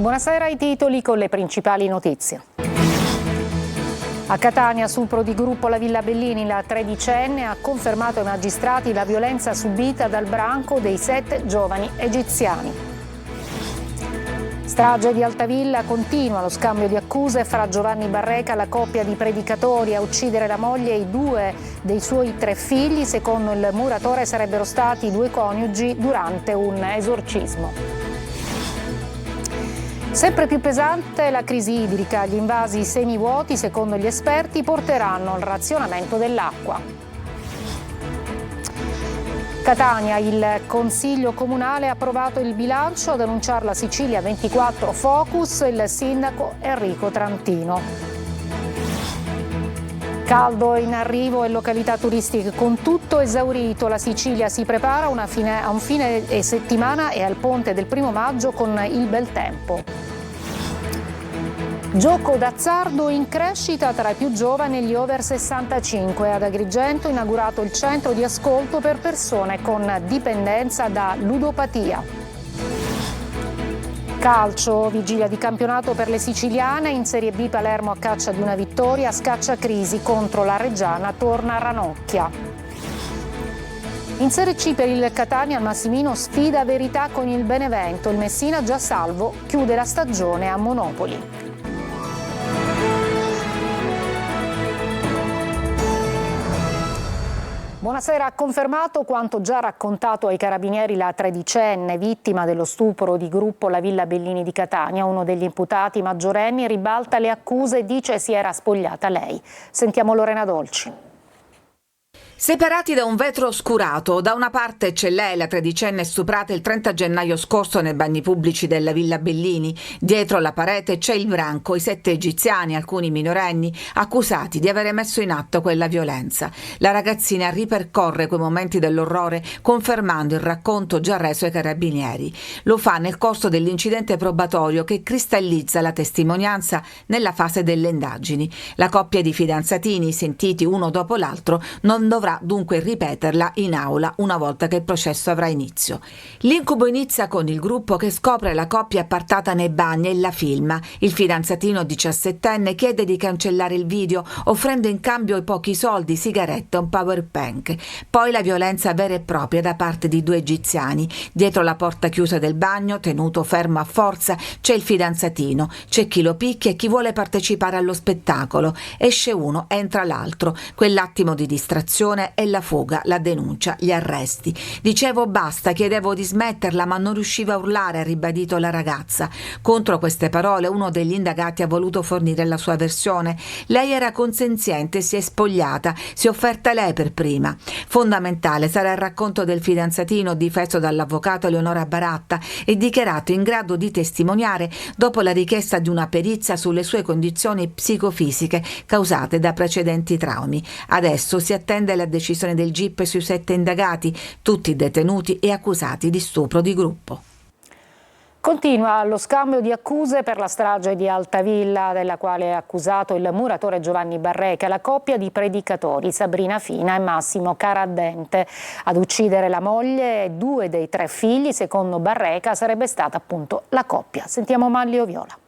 Buonasera, ai titoli con le principali notizie. A Catania, stupro di gruppo alla Villa Bellini, la tredicenne ha confermato ai magistrati la violenza subita dal branco dei 7 giovani egiziani. Strage di Altavilla, continua lo scambio di accuse fra Giovanni Barreca, la coppia di predicatori a uccidere la moglie e 2 dei suoi 3 figli. Secondo il muratore sarebbero stati 2 coniugi durante un esorcismo. Sempre più pesante la crisi idrica. Gli invasi semivuoti, secondo gli esperti, porteranno al razionamento dell'acqua. Catania, il Consiglio Comunale ha approvato il bilancio, ad annunciare la Sicilia 24 Focus, il sindaco Enrico Trantino. Caldo in arrivo in località turistiche con tutto esaurito. La Sicilia si prepara a un fine settimana e al ponte del 1° maggio con il bel tempo. Gioco d'azzardo in crescita tra i più giovani e gli over 65. Ad Agrigento è inaugurato il centro di ascolto per persone con dipendenza da ludopatia. Calcio, vigilia di campionato per le siciliane. In Serie B Palermo a caccia di una vittoria, scaccia crisi contro la Reggiana, torna Ranocchia. In Serie C per il Catania Massimino sfida verità con il Benevento. Il Messina, già salvo, chiude la stagione a Monopoli. Buonasera, ha confermato quanto già raccontato ai carabinieri la tredicenne vittima dello stupro di gruppo alla Villa Bellini di Catania. Uno degli imputati maggiorenni ribalta le accuse e dice si era spogliata lei. Sentiamo Lorena Dolci. Separati da un vetro oscurato, da una parte c'è lei, la tredicenne stuprata il 30 gennaio scorso nei bagni pubblici della Villa Bellini. Dietro la parete c'è il branco, i 7 egiziani, alcuni minorenni, accusati di avere messo in atto quella violenza. La ragazzina ripercorre quei momenti dell'orrore confermando il racconto già reso ai carabinieri. Lo fa nel corso dell'incidente probatorio che cristallizza la testimonianza nella fase delle indagini. La coppia di fidanzatini, sentiti uno dopo l'altro, non dovrà dunque ripeterla in aula una volta che il processo avrà inizio. L'incubo inizia con il gruppo che scopre la coppia appartata nei bagni e la filma. Il fidanzatino 17enne chiede di cancellare il video, offrendo in cambio i pochi soldi, sigarette e un power bank. Poi la violenza vera e propria da parte di 2 egiziani. Dietro la porta chiusa del bagno, tenuto fermo a forza, c'è il fidanzatino, c'è chi lo picchia e chi vuole partecipare allo spettacolo. Esce uno, entra l'altro. Quell'attimo di distrazione e la fuga, la denuncia, gli arresti. Dicevo basta, chiedevo di smetterla, ma non riuscivo a urlare, ha ribadito la ragazza. Contro queste parole uno degli indagati ha voluto fornire la sua versione. Lei era consenziente e si è spogliata, si è offerta lei per prima. Fondamentale sarà il racconto del fidanzatino difeso dall'avvocato Eleonora Baratta e dichiarato in grado di testimoniare dopo la richiesta di una perizia sulle sue condizioni psicofisiche causate da precedenti traumi. Adesso si attende la decisione del GIP sui 7 indagati, tutti detenuti e accusati di stupro di gruppo. Continua lo scambio di accuse per la strage di Altavilla, della quale è accusato il muratore Giovanni Barreca, la coppia di predicatori Sabrina Fina e Massimo Caraddente. Ad uccidere la moglie e 2 dei 3 figli, secondo Barreca, sarebbe stata appunto la coppia. Sentiamo Manlio Viola.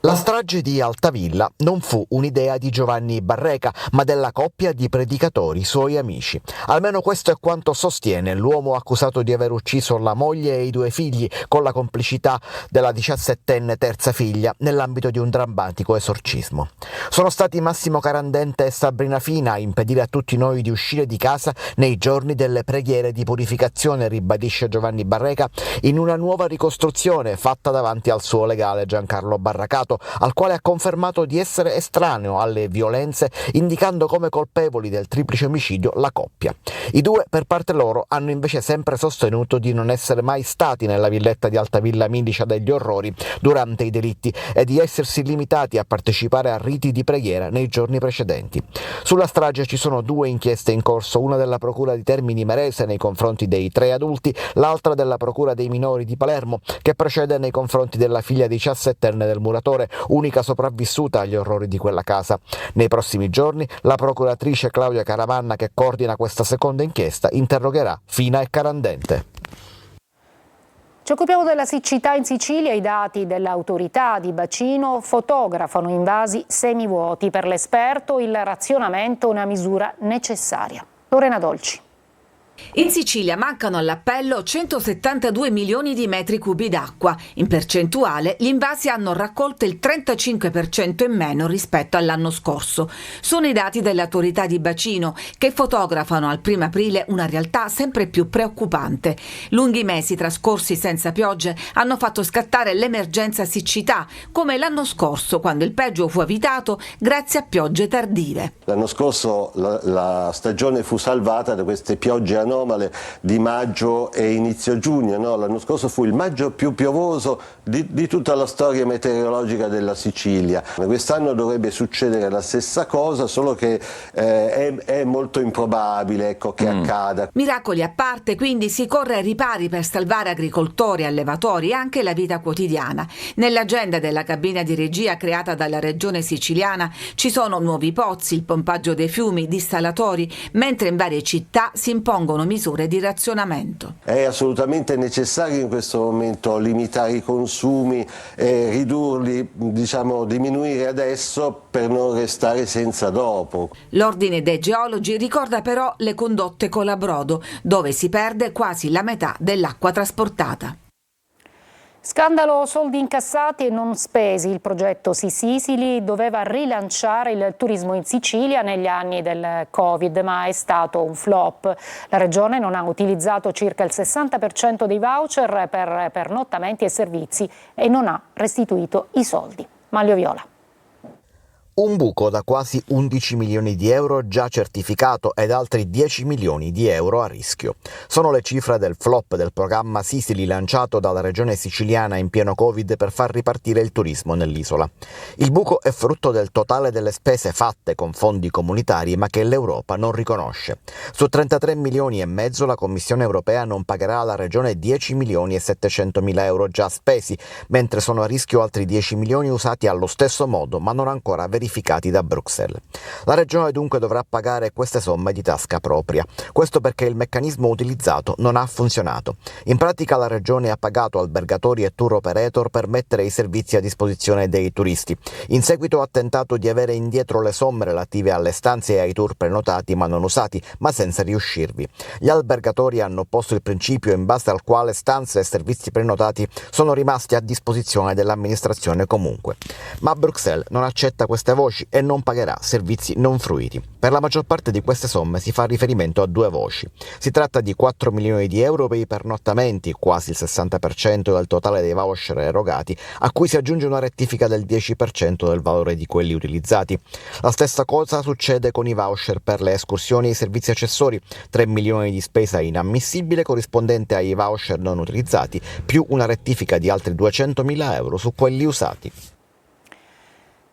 La strage di Altavilla non fu un'idea di Giovanni Barreca, ma della coppia di predicatori suoi amici. Almeno questo è quanto sostiene l'uomo accusato di aver ucciso la moglie e i 2 figli con la complicità della 17enne terza figlia nell'ambito di un drammatico esorcismo. Sono stati Massimo Caraddente e Sabrina Fina a impedire a tutti noi di uscire di casa nei giorni delle preghiere di purificazione, ribadisce Giovanni Barreca in una nuova ricostruzione fatta davanti al suo legale Giancarlo Barracato, al quale ha confermato di essere estraneo alle violenze, indicando come colpevoli del triplice omicidio la coppia. I 2, per parte loro, hanno invece sempre sostenuto di non essere mai stati nella villetta di Altavilla Milicia degli Orrori durante i delitti e di essersi limitati a partecipare a riti di preghiera nei giorni precedenti. Sulla strage ci sono 2 inchieste in corso, una della Procura di Termini Imerese nei confronti dei 3 adulti, l'altra della Procura dei minori di Palermo, che procede nei confronti della figlia 17enne del muratore, unica sopravvissuta agli orrori di quella casa. Nei prossimi giorni la procuratrice Claudia Caravanna, che coordina questa seconda inchiesta, interrogherà Fina e Caraddente. Ci occupiamo della siccità in Sicilia. I dati dell'autorità di bacino fotografano invasi semivuoti. Per l'esperto il razionamento è una misura necessaria. Lorena Dolci. In Sicilia mancano all'appello 172 milioni di metri cubi d'acqua. In percentuale gli invasi hanno raccolto il 35% in meno rispetto all'anno scorso. Sono i dati dell'autorità di bacino che fotografano al 1 aprile una realtà sempre più preoccupante. Lunghi mesi trascorsi senza piogge hanno fatto scattare l'emergenza siccità, come l'anno scorso, quando il peggio fu evitato grazie a piogge tardive. L'anno scorso la stagione fu salvata da queste piogge anomale di maggio e inizio giugno, no? L'anno scorso fu il maggio più piovoso di tutta la storia meteorologica della Sicilia. Quest'anno dovrebbe succedere la stessa cosa, solo che è molto improbabile, ecco, che accada. Miracoli a parte, quindi si corre ai ripari per salvare agricoltori, allevatori e anche la vita quotidiana. Nell'agenda della cabina di regia creata dalla regione siciliana ci sono nuovi pozzi, il pompaggio dei fiumi, dissalatori, mentre in varie città si impongono misure di razionamento. È assolutamente necessario in questo momento limitare i consumi e ridurli, diminuire adesso per non restare senza dopo. L'Ordine dei Geologi ricorda però le condotte Colabrodo, dove si perde quasi la metà dell'acqua trasportata. Scandalo soldi incassati e non spesi. Il progetto Sisili doveva rilanciare il turismo in Sicilia negli anni del Covid, ma è stato un flop. La Regione non ha utilizzato circa il 60% dei voucher per pernottamenti e servizi e non ha restituito i soldi. Manlio Viola. Un buco da quasi 11 milioni di euro già certificato ed altri 10 milioni di euro a rischio. Sono le cifre del flop del programma Sisili lanciato dalla regione siciliana in pieno Covid per far ripartire il turismo nell'isola. Il buco è frutto del totale delle spese fatte con fondi comunitari ma che l'Europa non riconosce. Su 33 milioni e mezzo la Commissione europea non pagherà alla regione 10 milioni e 700 mila euro già spesi, mentre sono a rischio altri 10 milioni usati allo stesso modo ma non ancora verificati da Bruxelles. La regione dunque dovrà pagare queste somme di tasca propria. Questo perché il meccanismo utilizzato non ha funzionato. In pratica la regione ha pagato albergatori e tour operator per mettere i servizi a disposizione dei turisti. In seguito ha tentato di avere indietro le somme relative alle stanze e ai tour prenotati ma non usati, ma senza riuscirvi. Gli albergatori hanno posto il principio in base al quale stanze e servizi prenotati sono rimasti a disposizione dell'amministrazione comunque. Ma Bruxelles non accetta queste voci e non pagherà servizi non fruiti. Per la maggior parte di queste somme si fa riferimento a due voci. Si tratta di 4 milioni di euro per i pernottamenti, quasi il 60% del totale dei voucher erogati, a cui si aggiunge una rettifica del 10% del valore di quelli utilizzati. La stessa cosa succede con i voucher per le escursioni e i servizi accessori, 3 milioni di spesa inammissibile corrispondente ai voucher non utilizzati, più una rettifica di altri 200.000 euro su quelli usati.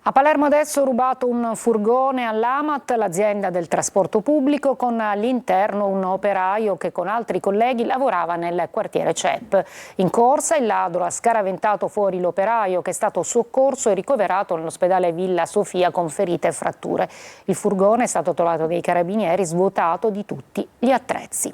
A Palermo adesso rubato un furgone all'Amat, l'azienda del trasporto pubblico, con all'interno un operaio che con altri colleghi lavorava nel quartiere CEP. In corsa il ladro ha scaraventato fuori l'operaio che è stato soccorso e ricoverato nell'ospedale Villa Sofia con ferite e fratture. Il furgone è stato trovato dai carabinieri svuotato di tutti gli attrezzi.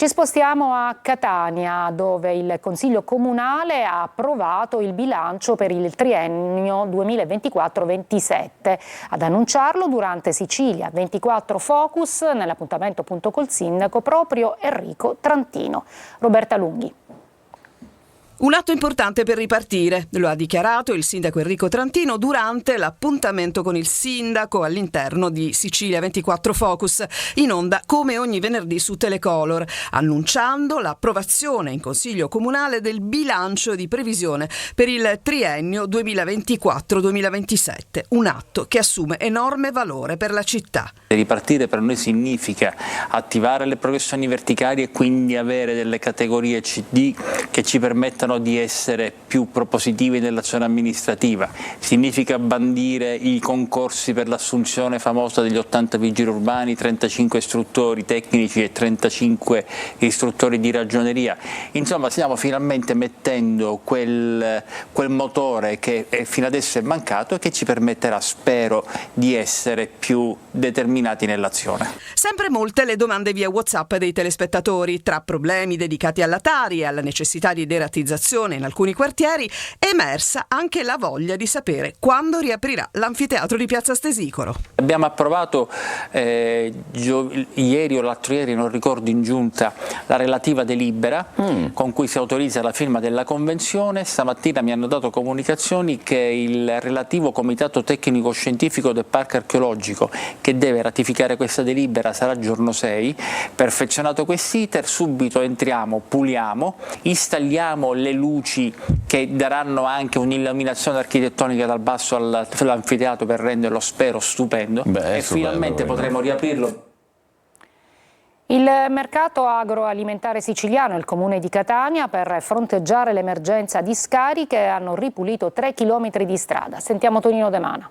Ci spostiamo a Catania, dove il Consiglio Comunale ha approvato il bilancio per il triennio 2024-27. Ad annunciarlo durante Sicilia 24 Focus, nell'appuntamento appunto col sindaco, proprio Enrico Trantino. Roberta Lunghi. Un atto importante per ripartire, lo ha dichiarato il sindaco Enrico Trantino durante l'appuntamento con il sindaco all'interno di Sicilia 24 Focus, in onda come ogni venerdì su Telecolor, annunciando l'approvazione in Consiglio Comunale del bilancio di previsione per il triennio 2024-2027, un atto che assume enorme valore per la città. Ripartire per noi significa attivare le progressioni verticali e quindi avere delle categorie CD che ci permettano permettano di essere più propositivi nell'azione amministrativa. Significa bandire i concorsi per l'assunzione famosa degli 80 vigili urbani, 35 istruttori tecnici e 35 istruttori di ragioneria. Insomma, stiamo finalmente mettendo quel motore che fino adesso è mancato e che ci permetterà, spero, di essere più determinati nell'azione. Sempre molte le domande via WhatsApp dei telespettatori. Tra problemi dedicati alla Tari e alla necessità di deratizzazione in alcuni quartieri, è emersa anche la voglia di sapere quando riaprirà l'anfiteatro di Piazza Stesicoro. Abbiamo approvato ieri o l'altro ieri, non ricordo, in giunta la relativa delibera con cui si autorizza la firma della convenzione. Stamattina mi hanno dato comunicazioni che il relativo comitato tecnico scientifico del parco archeologico, che deve ratificare questa delibera, sarà giorno 6. Perfezionato quest'iter, subito entriamo, puliamo, installiamo le luci che daranno anche un'illuminazione architettonica dal basso all'anfiteatro per renderlo, spero, stupendo. E finalmente potremo riaprirlo. Il mercato agroalimentare siciliano e il comune di Catania, per fronteggiare l'emergenza di scariche, hanno ripulito 3 chilometri di strada. Sentiamo Tonino De Mana.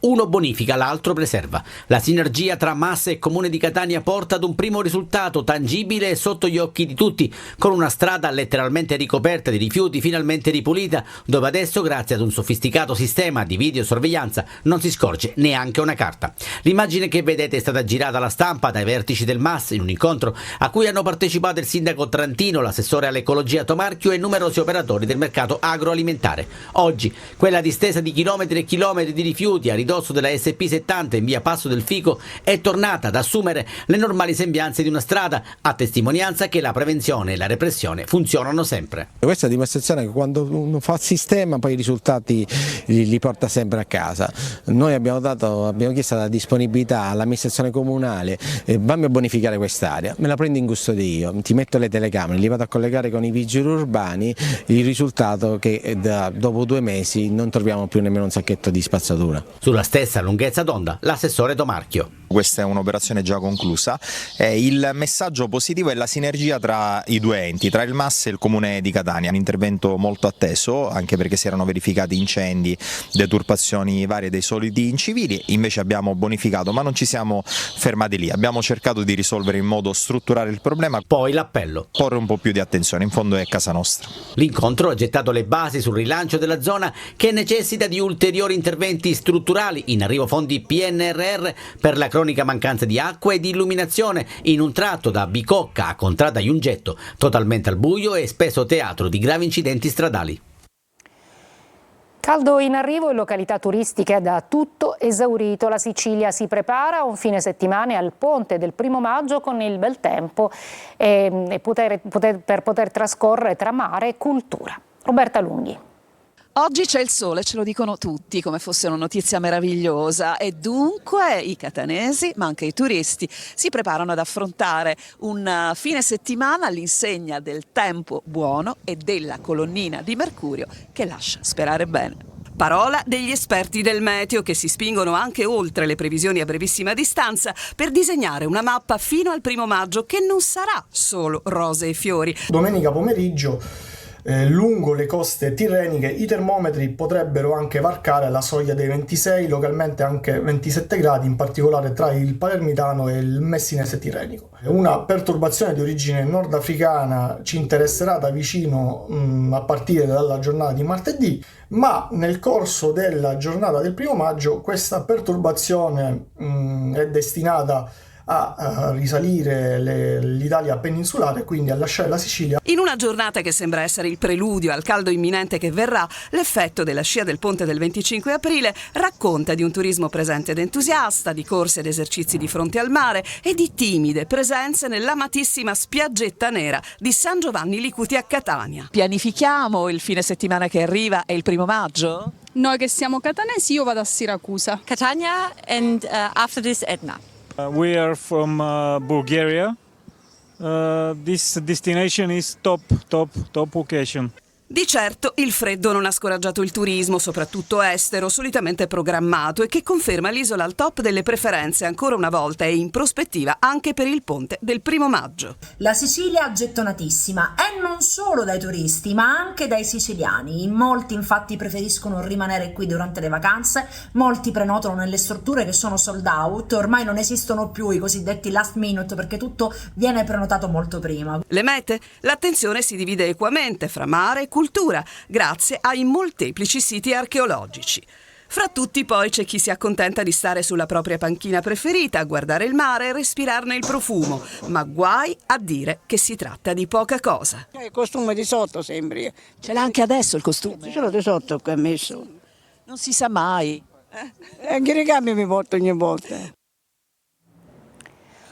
Uno bonifica, l'altro preserva. La sinergia tra Massa e Comune di Catania porta ad un primo risultato tangibile e sotto gli occhi di tutti, con una strada letteralmente ricoperta di rifiuti finalmente ripulita, dove adesso, grazie ad un sofisticato sistema di videosorveglianza, non si scorge neanche una carta. L'immagine che vedete è stata girata alla stampa dai vertici del MAS in un incontro a cui hanno partecipato il sindaco Trantino, l'assessore all'ecologia Tomarchio e numerosi operatori del mercato agroalimentare. Oggi quella distesa di chilometri e chilometri di rifiuti a ridosso della SP70 in via Passo del Fico è tornata ad assumere le normali sembianze di una strada, a testimonianza che la prevenzione e la repressione funzionano sempre. Questa è la dimostrazione che quando uno fa il sistema poi i risultati li porta sempre a casa. Noi abbiamo chiesto la disponibilità all'amministrazione comunale, vammi a bonificare quest'area, me la prendo in custodia io, ti metto le telecamere, li vado a collegare con i vigili urbani, il risultato è che dopo 2 mesi non troviamo più nemmeno un sacchetto di spazzatura. Sulla stessa lunghezza d'onda l'assessore Tomarchio. Questa è un'operazione già conclusa. Il messaggio positivo è la sinergia tra i due enti, tra il MAS e il Comune di Catania. Un intervento molto atteso, anche perché si erano verificati incendi, deturpazioni varie dei soliti incivili. Invece abbiamo bonificato, ma non ci siamo fermati lì. Abbiamo cercato di risolvere in modo strutturale il problema. Poi l'appello. Porre un po' più di attenzione, in fondo è casa nostra. L'incontro ha gettato le basi sul rilancio della zona, che necessita di ulteriori interventi strutturali. In arrivo fondi PNRR per la cronica mancanza di acqua e di illuminazione in un tratto da Bicocca a Contrada Iungetto, totalmente al buio e spesso teatro di gravi incidenti stradali. Caldo in arrivo in località turistiche da tutto esaurito. La Sicilia si prepara a un fine settimana al ponte del 1° maggio con il bel tempo per poter trascorrere tra mare e cultura. Roberta Lunghi. Oggi c'è il sole, ce lo dicono tutti come fosse una notizia meravigliosa, e dunque i catanesi, ma anche i turisti, si preparano ad affrontare un fine settimana all'insegna del tempo buono e della colonnina di Mercurio che lascia sperare bene. Parola degli esperti del meteo, che si spingono anche oltre le previsioni a brevissima distanza per disegnare una mappa fino al 1° maggio che non sarà solo rose e fiori. Domenica pomeriggio lungo le coste tirreniche i termometri potrebbero anche varcare la soglia dei 26, localmente anche 27 gradi, in particolare tra il Palermitano e il Messinese tirrenico. Una perturbazione di origine nordafricana ci interesserà da vicino a partire dalla giornata di martedì, ma nel corso della giornata del 1° maggio questa perturbazione è destinata a risalire l'Italia peninsulare, quindi a lasciare la Sicilia. In una giornata che sembra essere il preludio al caldo imminente che verrà, l'effetto della scia del ponte del 25 aprile racconta di un turismo presente ed entusiasta, di corse ed esercizi di fronte al mare e di timide presenze nell'amatissima spiaggetta nera di San Giovanni Licuti a Catania. Pianifichiamo il fine settimana che arriva e il 1° maggio? Noi che siamo catanesi, io vado a Siracusa. Catania and after this Etna. We are from Bulgaria. This destination is top occasion. Di certo il freddo non ha scoraggiato il turismo, soprattutto estero, solitamente programmato, e che conferma l'isola al top delle preferenze ancora una volta e in prospettiva anche per il ponte del 1° maggio. La Sicilia gettonatissima, e non solo dai turisti ma anche dai siciliani. In molti infatti preferiscono rimanere qui durante le vacanze, molti prenotano nelle strutture che sono sold out, ormai non esistono più i cosiddetti last minute perché tutto viene prenotato molto prima. Le mete? L'attenzione si divide equamente fra mare e cultura, grazie ai molteplici siti archeologici. Fra tutti poi c'è chi si accontenta di stare sulla propria panchina preferita, a guardare il mare e respirarne il profumo, ma guai a dire che si tratta di poca cosa. Il costume di sotto sembri. Ce l'ha anche adesso il costume? Ce l'ho di sotto che ho messo. Non si sa mai. Anche i ricambi mi porto ogni volta.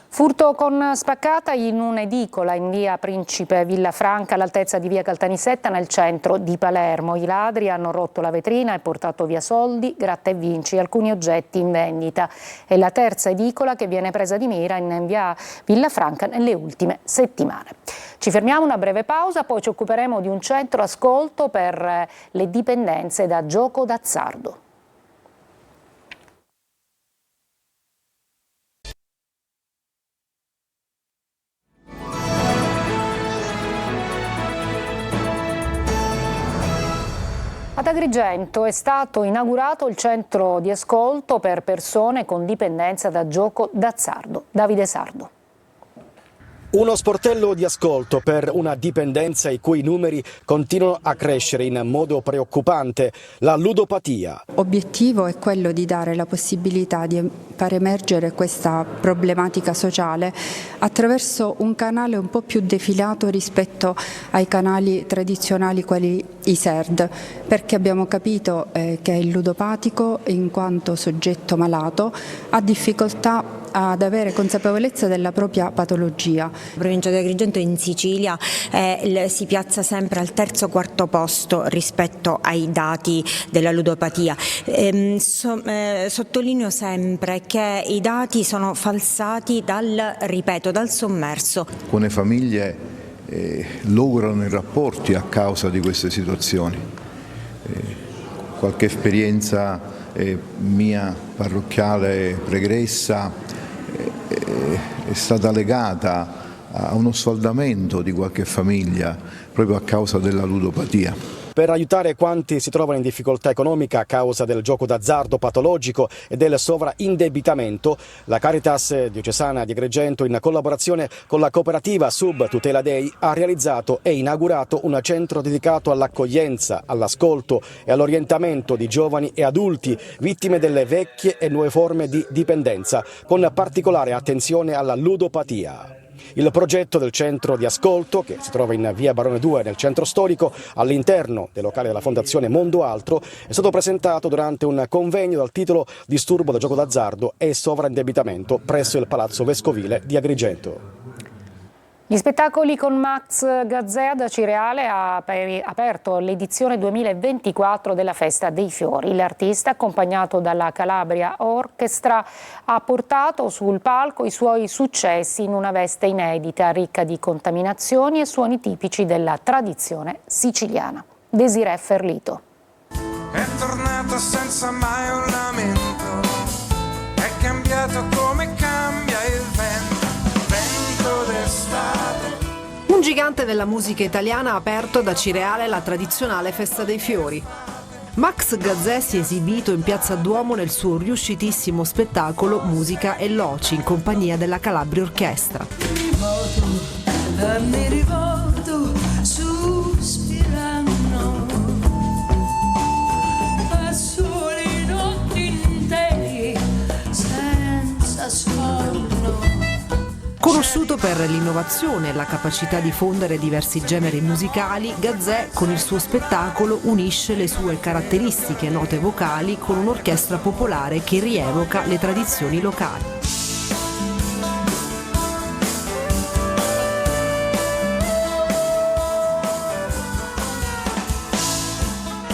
Furto con spaccata in un'edicola in via Principe Villafranca all'altezza di via Caltanissetta nel centro di Palermo. I ladri hanno rotto la vetrina e portato via soldi, gratta e vinci e alcuni oggetti in vendita. È la terza edicola che viene presa di mira in via Villafranca nelle ultime settimane. Ci fermiamo, una breve pausa, poi ci occuperemo di un centro ascolto per le dipendenze da gioco d'azzardo. Ad Agrigento è stato inaugurato il centro di ascolto per persone con dipendenza da gioco d'azzardo. Davide Sardo. Uno sportello di ascolto per una dipendenza i cui numeri continuano a crescere in modo preoccupante, la ludopatia. L'obiettivo è quello di dare la possibilità di far emergere questa problematica sociale attraverso un canale un po' più defilato rispetto ai canali tradizionali quali i SERD, perché abbiamo capito che il ludopatico, in quanto soggetto malato, ha difficoltà ad avere consapevolezza della propria patologia. La provincia di Agrigento in Sicilia si piazza sempre al terzo o quarto posto rispetto ai dati della ludopatia. Sottolineo sempre che i dati sono falsati dal sommerso. Alcune famiglie logorano i rapporti a causa di queste situazioni. Qualche esperienza mia parrocchiale pregressa è stata legata a uno sfaldamento di qualche famiglia proprio a causa della ludopatia. Per aiutare quanti si trovano in difficoltà economica a causa del gioco d'azzardo patologico e del sovraindebitamento, la Caritas diocesana di Agrigento, in collaborazione con la cooperativa Sub Tutela Dei, ha realizzato e inaugurato un centro dedicato all'accoglienza, all'ascolto e all'orientamento di giovani e adulti vittime delle vecchie e nuove forme di dipendenza, con particolare attenzione alla ludopatia. Il progetto del centro di ascolto, che si trova in via Barone 2 nel centro storico, all'interno del locale della Fondazione Mondo Altro, è stato presentato durante un convegno dal titolo Disturbo da gioco d'azzardo e sovraindebitamento presso il Palazzo Vescovile di Agrigento. Gli spettacoli con Max Gazzè da Cireale ha aperto l'edizione 2024 della Festa dei Fiori. L'artista, accompagnato dalla Calabria Orchestra, ha portato sul palco i suoi successi in una veste inedita, ricca di contaminazioni e suoni tipici della tradizione siciliana. Desiree Ferlito. È tornato senza mai un lamento, è cambiato come cambia il vento d'estate. Un gigante della musica italiana ha aperto da Cireale la tradizionale Festa dei Fiori. Max Gazzè si è esibito in Piazza Duomo nel suo riuscitissimo spettacolo Musica e Loci in compagnia della Calabria Orchestra. Conosciuto per l'innovazione e la capacità di fondere diversi generi musicali, Gazzè con il suo spettacolo unisce le sue caratteristiche note vocali con un'orchestra popolare che rievoca le tradizioni locali.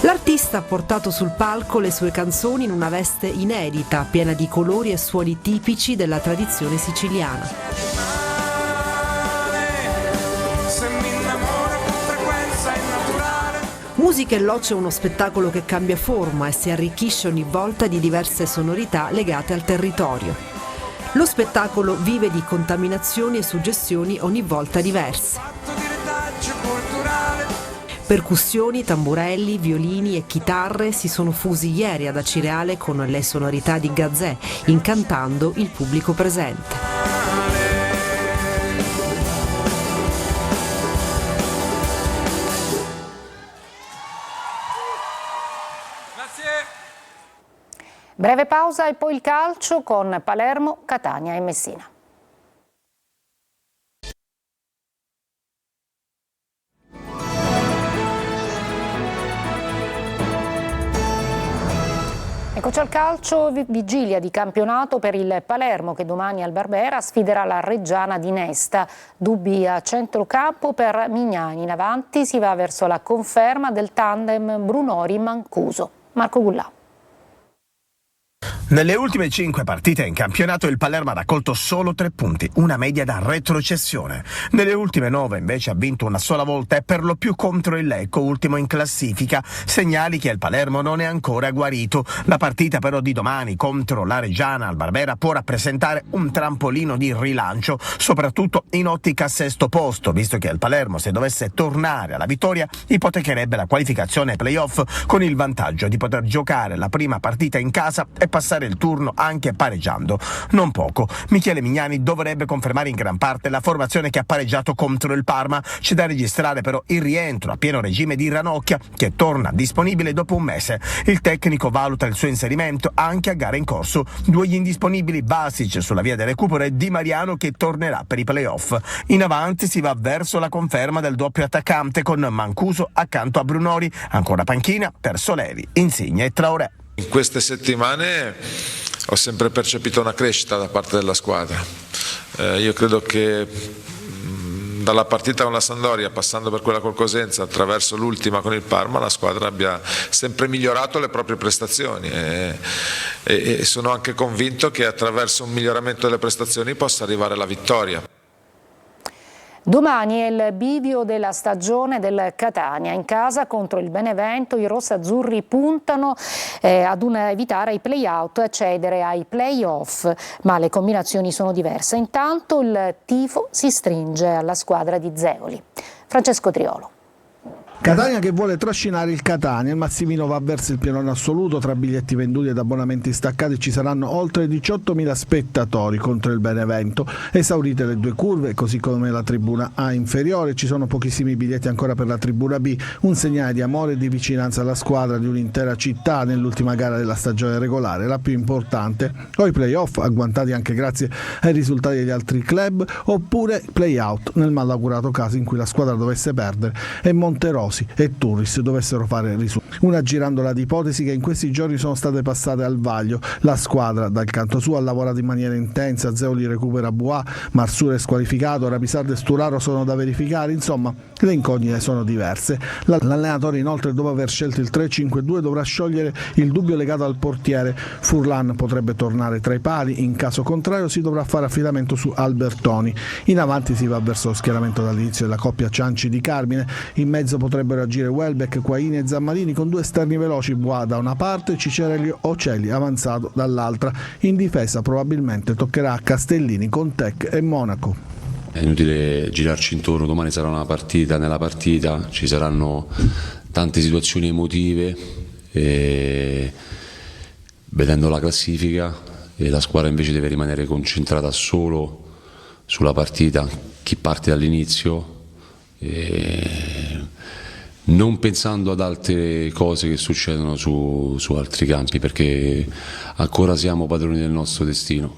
L'artista ha portato sul palco le sue canzoni in una veste inedita, piena di colori e suoni tipici della tradizione siciliana. Musica e Loce è uno spettacolo che cambia forma e si arricchisce ogni volta di diverse sonorità legate al territorio. Lo spettacolo vive di contaminazioni e suggestioni ogni volta diverse. Percussioni, tamburelli, violini e chitarre si sono fusi ieri ad Acireale con le sonorità di Gazè, incantando il pubblico presente. Breve pausa e poi il calcio con Palermo, Catania e Messina. Eccoci al calcio, vigilia di campionato per il Palermo che domani al Barbera sfiderà la Reggiana di Nesta. Dubbi a centrocampo per Mignani, in avanti si va verso la conferma del tandem Brunori-Mancuso. Marco Gullà. Nelle ultime 5 partite in campionato il Palermo ha raccolto solo 3 punti, una media da retrocessione. Nelle ultime 9 invece ha vinto una sola volta e per lo più contro il Lecco, ultimo in classifica. Segnali che il Palermo non è ancora guarito. La partita però di domani contro la Reggiana al Barbera può rappresentare un trampolino di rilancio, soprattutto in ottica sesto posto, visto che il Palermo, se dovesse tornare alla vittoria, ipotecherebbe la qualificazione ai playoff con il vantaggio di poter giocare la prima partita in casa e passare il turno anche pareggiando. Non poco. Michele Mignani dovrebbe confermare in gran parte la formazione che ha pareggiato contro il Parma. C'è da registrare però il rientro a pieno regime di Ranocchia, che torna disponibile dopo un mese. Il tecnico valuta il suo inserimento anche a gare in corso. 2 gli indisponibili, Basic sulla via del recupero e Di Mariano che tornerà per i playoff. In avanti si va verso la conferma del doppio attaccante con Mancuso accanto a Brunori, ancora panchina per Soleri, Insigne e Traoré. In queste settimane ho sempre percepito una crescita da parte della squadra. Io credo che dalla partita con la Sampdoria, passando per quella col Cosenza, attraverso l'ultima con il Parma, la squadra abbia sempre migliorato le proprie prestazioni e sono anche convinto che attraverso un miglioramento delle prestazioni possa arrivare la vittoria. Domani è il bivio della stagione del Catania. In casa contro il Benevento i rossazzurri puntano ad evitare i play-out e accedere ai play-off, ma le combinazioni sono diverse. Intanto il tifo si stringe alla squadra di Zeoli. Francesco Triolo. Catania che vuole trascinare il Catania, il Massimino va verso il pienone assoluto, tra biglietti venduti ed abbonamenti staccati ci saranno oltre 18.000 spettatori contro il Benevento, esaurite le 2 curve così come la tribuna A inferiore, ci sono pochissimi biglietti ancora per la tribuna B, un segnale di amore e di vicinanza alla squadra di un'intera città nell'ultima gara della stagione regolare, la più importante, o i play-off agguantati anche grazie ai risultati degli altri club, oppure play-out nel malaugurato caso in cui la squadra dovesse perdere e Monterosi e Turris dovessero fare risultati. Una girandola di ipotesi che in questi giorni sono state passate al vaglio. La squadra dal canto suo ha lavorato in maniera intensa, Zeoli recupera Bois, Marsura è squalificato, Rapisardo e Sturaro sono da verificare, insomma le incognite sono diverse. L'allenatore inoltre dopo aver scelto il 3-5-2 dovrà sciogliere il dubbio legato al portiere. Furlan potrebbe tornare tra i pali, in caso contrario si dovrà fare affidamento su Albertoni. In avanti si va verso lo schieramento dall'inizio della coppia Cianci di Carmine, in mezzo potrebbero agire Welbeck, Quaini e Zammarini con 2 esterni veloci, Bois da una parte, Cicerelli Ocelli avanzato dall'altra. In difesa probabilmente toccherà a Castellini con Tec e Monaco. È inutile girarci intorno, domani sarà una partita, nella partita ci saranno tante situazioni emotive e vedendo la classifica e la squadra invece deve rimanere concentrata solo sulla partita, chi parte dall'inizio non pensando ad altre cose che succedono su altri campi, perché ancora siamo padroni del nostro destino.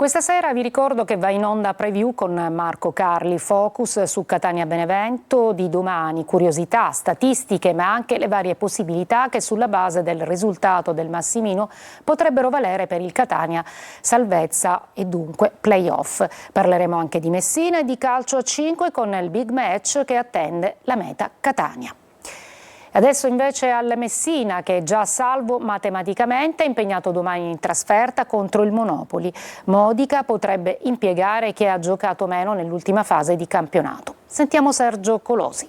Questa sera vi ricordo che va in onda preview con Marco Carli, focus su Catania Benevento di domani, curiosità, statistiche ma anche le varie possibilità che sulla base del risultato del Massimino potrebbero valere per il Catania, salvezza e dunque play-off. Parleremo anche di Messina e di calcio a 5 con il big match che attende la meta Catania. Adesso invece al Messina che è già salvo matematicamente, è impegnato domani in trasferta contro il Monopoli. Modica potrebbe impiegare chi ha giocato meno nell'ultima fase di campionato. Sentiamo Sergio Colosi.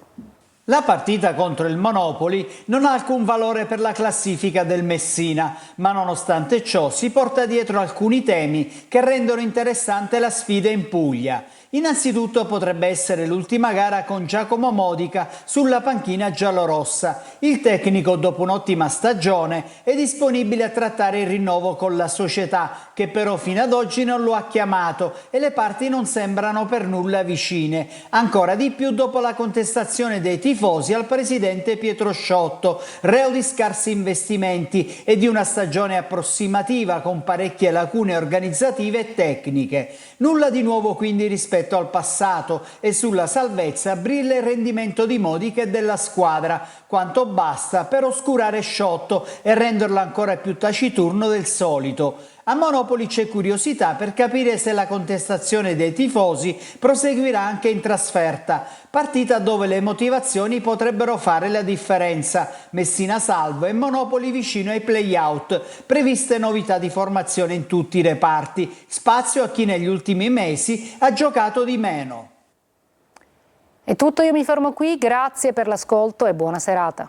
La partita contro il Monopoli non ha alcun valore per la classifica del Messina, ma nonostante ciò si porta dietro alcuni temi che rendono interessante la sfida in Puglia. Innanzitutto potrebbe essere l'ultima gara con Giacomo Modica sulla panchina giallorossa. Il tecnico, dopo un'ottima stagione, è disponibile a trattare il rinnovo con la società, che però fino ad oggi non lo ha chiamato e le parti non sembrano per nulla vicine. Ancora di più dopo la contestazione dei tifosi al presidente Pietro Sciotto, reo di scarsi investimenti e di una stagione approssimativa con parecchie lacune organizzative e tecniche. Nulla di nuovo quindi rispetto al passato, e sulla salvezza brilla il rendimento di Modica e della squadra, quanto basta per oscurare Sciotto e renderlo ancora più taciturno del solito. A Monopoli c'è curiosità per capire se la contestazione dei tifosi proseguirà anche in trasferta, partita dove le motivazioni potrebbero fare la differenza. Messina salvo e Monopoli vicino ai play-out, previste novità di formazione in tutti i reparti, spazio a chi negli ultimi mesi ha giocato di meno. È tutto, io mi fermo qui, grazie per l'ascolto e buona serata.